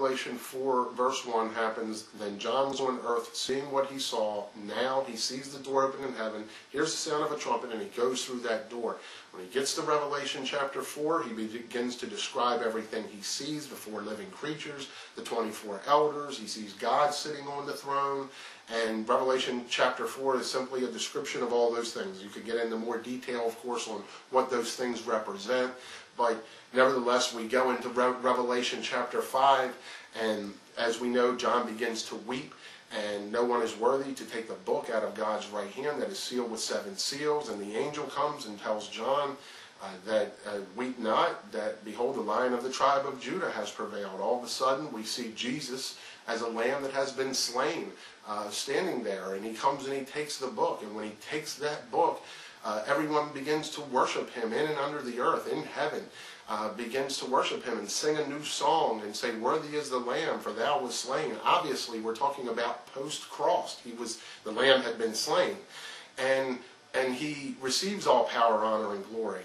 Revelation 4 verse 1 happens, then John was on earth seeing what he saw. Now he sees the door open in heaven, hears the sound of a trumpet, and he goes through that door. When he gets to Revelation chapter 4, he begins to describe everything he sees, the four living creatures, the 24 elders. He sees God sitting on the throne. And Revelation chapter 4 is simply a description of all those things. You could get into more detail, of course, on what those things represent. But nevertheless, we go into Revelation chapter 5, and as we know, John begins to weep, and no one is worthy to take the book out of God's right hand that is sealed with 7 seals. And the angel comes and tells John that weep not, that behold, the Lion of the tribe of Judah has prevailed. All of a sudden, we see Jesus as a lamb that has been slain, standing there, and he comes and he takes the book. And when he takes that book, everyone begins to worship him in and under the earth, in heaven, begins to worship him and sing a new song and say, worthy is the Lamb, for thou was slain. Obviously, we're talking about post-cross. The Lamb had been slain. And he receives all power, honor, and glory,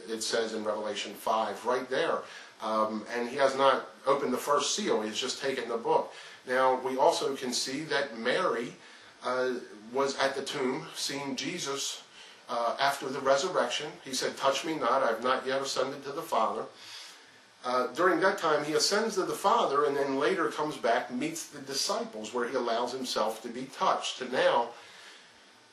it says in Revelation 5, right there. And he has not opened the first seal. He's just taken the book. Now, we also can see that Mary was at the tomb seeing Jesus after the resurrection. He said, touch me not, I have not yet ascended to the Father. During that time, he ascends to the Father, and then later comes back, meets the disciples, where he allows himself to be touched.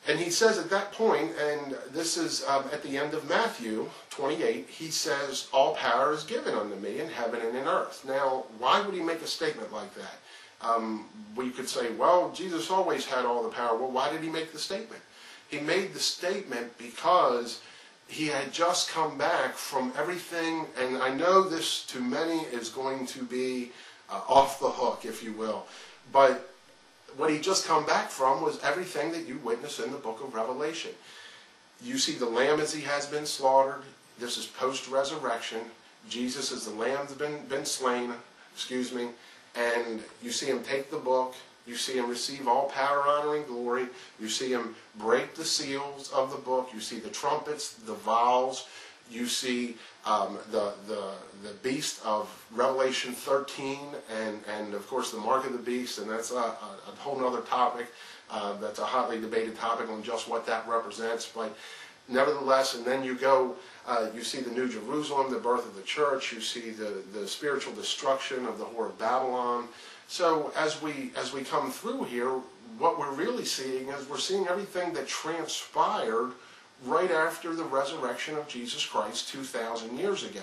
And he says at that point, and this is at the end of Matthew 28, he says, all power is given unto me in heaven and in earth. Now, why would he make a statement like that? We could say, well, Jesus always had all the power. Well, why did he make the statement? He made the statement because he had just come back from everything, and I know this to many is going to be off the hook, if you will, but what he just come back from was everything that you witness in the book of Revelation. You see the Lamb as he has been slaughtered. This is post-resurrection. Jesus is the Lamb that's been slain, and you see him take the book. You see him receive all power, honor, and glory. You see him break the seals of the book. You see the trumpets, the vials. You see the beast of Revelation 13, and of course the mark of the beast, and that's a whole other topic. That's a hotly debated topic on just what that represents. But nevertheless, and then you go, you see the New Jerusalem, the birth of the church. You see the spiritual destruction of the whore of Babylon. So as we come through here, what we're really seeing is we're seeing everything that transpired right after the resurrection of Jesus Christ 2,000 years ago.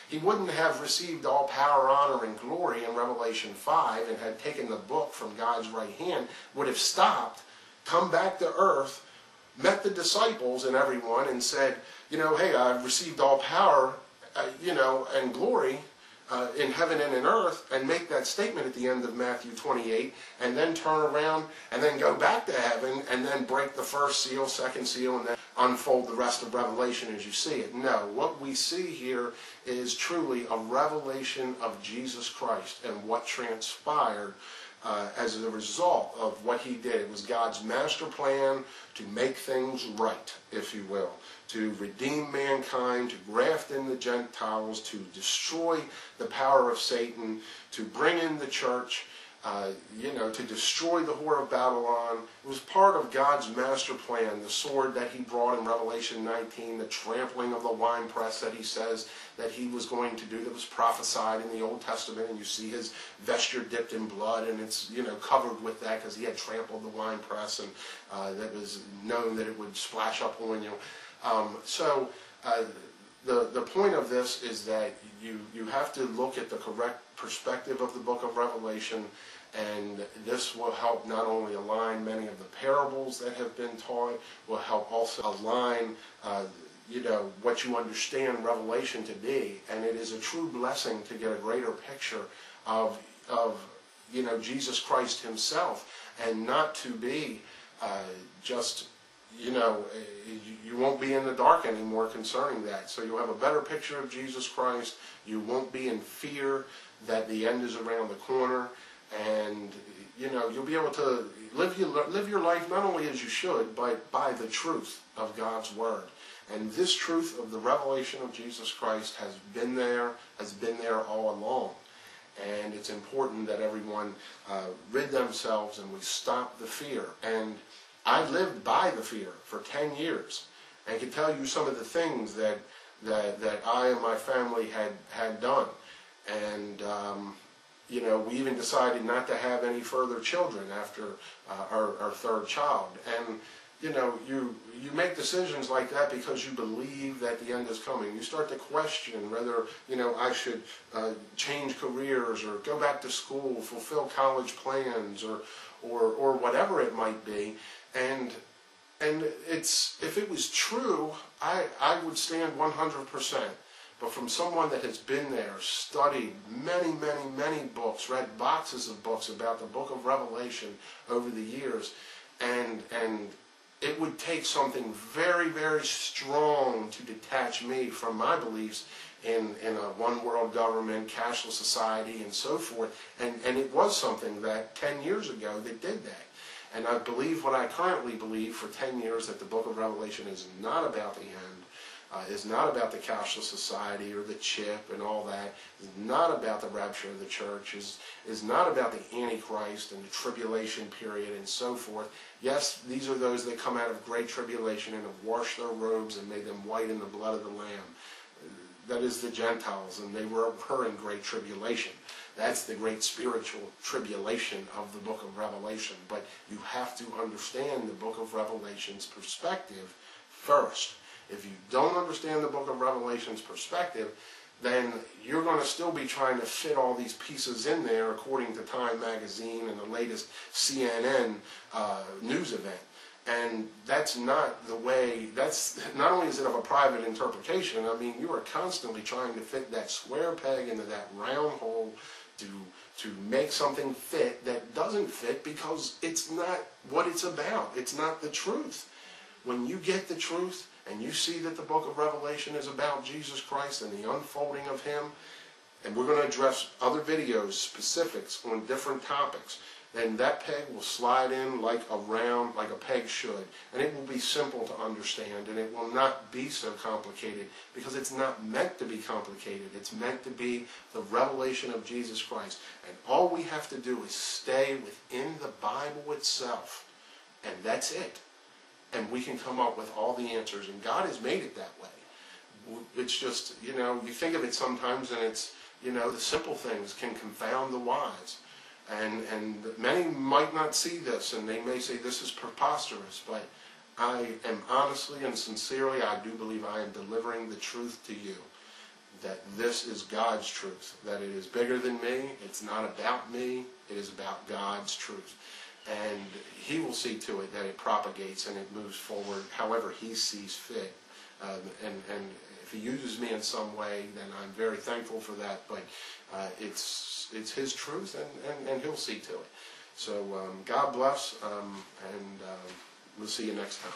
He wouldn't have received all power, honor, and glory in Revelation 5 and had taken the book from God's right hand, would have stopped, come back to earth, met the disciples and everyone and said, hey, I've received all power, and glory in heaven and in earth, and make that statement at the end of Matthew 28, and then turn around and then go back to heaven and then break the first seal, second seal, and then unfold the rest of Revelation as you see it. No, what we see here is truly a revelation of Jesus Christ and what transpired as a result of what he did. It was God's master plan to make things right, if you will, to redeem mankind, to graft in the Gentiles, to destroy the power of Satan, to bring in the church, to destroy the whore of Babylon. It was part of God's master plan, the sword that he brought in Revelation 19, the trampling of the winepress that he says that he was going to do, that was prophesied in the Old Testament, and you see his vesture dipped in blood, and it's covered with that because he had trampled the winepress, and that was known that it would splash up on you. The point of this is that you have to look at the correct perspective of the book of Revelation, and this will help not only align many of the parables that have been taught, will help also align what you understand Revelation to be, and it is a true blessing to get a greater picture of Jesus Christ himself, and not to be you won't be in the dark anymore concerning that. So you'll have a better picture of Jesus Christ. You won't be in fear that the end is around the corner, and you'll be able to live your life not only as you should, but by the truth of God's Word. And this truth of the revelation of Jesus Christ has been there all along. And it's important that everyone rid themselves and we stop the fear. And I lived by the fear for 10 years. And I can tell you some of the things that I and my family had done. And, you know, we even decided not to have any further children after our third child. And, you know, you make decisions like that because you believe that the end is coming. You start to question whether, you know, I should change careers or go back to school, fulfill college plans, or whatever it might be. And if it was true, I would stand 100%. But from someone that has been there, studied many, many, many books, read boxes of books about the book of Revelation over the years, and it would take something very, very strong to detach me from my beliefs in a one-world government, cashless society, and so forth. And it was something that 10 years ago that did that. And I believe what I currently believe for 10 years, that the book of Revelation is not about the end, is not about the cashless society or the chip and all that, is not about the rapture of the church, is not about the Antichrist and the tribulation period and so forth. Yes, these are those that come out of great tribulation and have washed their robes and made them white in the blood of the Lamb. That is the Gentiles, and they were in great tribulation. That's the great spiritual tribulation of the book of Revelation. But you have to understand the book of Revelation's perspective first. If you don't understand the book of Revelation's perspective, then you're going to still be trying to fit all these pieces in there according to Time magazine and the latest CNN news event. And that's not the way, that's not only is it of a private interpretation, I mean, you are constantly trying to fit that square peg into that round hole to make something fit that doesn't fit because it's not what it's about. It's not the truth. When you get the truth and you see that the book of Revelation is about Jesus Christ and the unfolding of Him, and we're going to address other videos, specifics on different topics, then that peg will slide in like a peg should. And it will be simple to understand, and it will not be so complicated because it's not meant to be complicated. It's meant to be the revelation of Jesus Christ. And all we have to do is stay within the Bible itself. And that's it. And we can come up with all the answers. And God has made it that way. It's just, you know, you think of it sometimes and it's, you know, the simple things can confound the wise. And many might not see this, and they may say this is preposterous, but I am honestly and sincerely, I do believe I am delivering the truth to you, that this is God's truth, that it is bigger than me, it's not about me, it is about God's truth. And He will see to it that it propagates and it moves forward however He sees fit. And if He uses me in some way, then I'm very thankful for that, but it's His truth, and He'll see to it. So God bless, and we'll see you next time.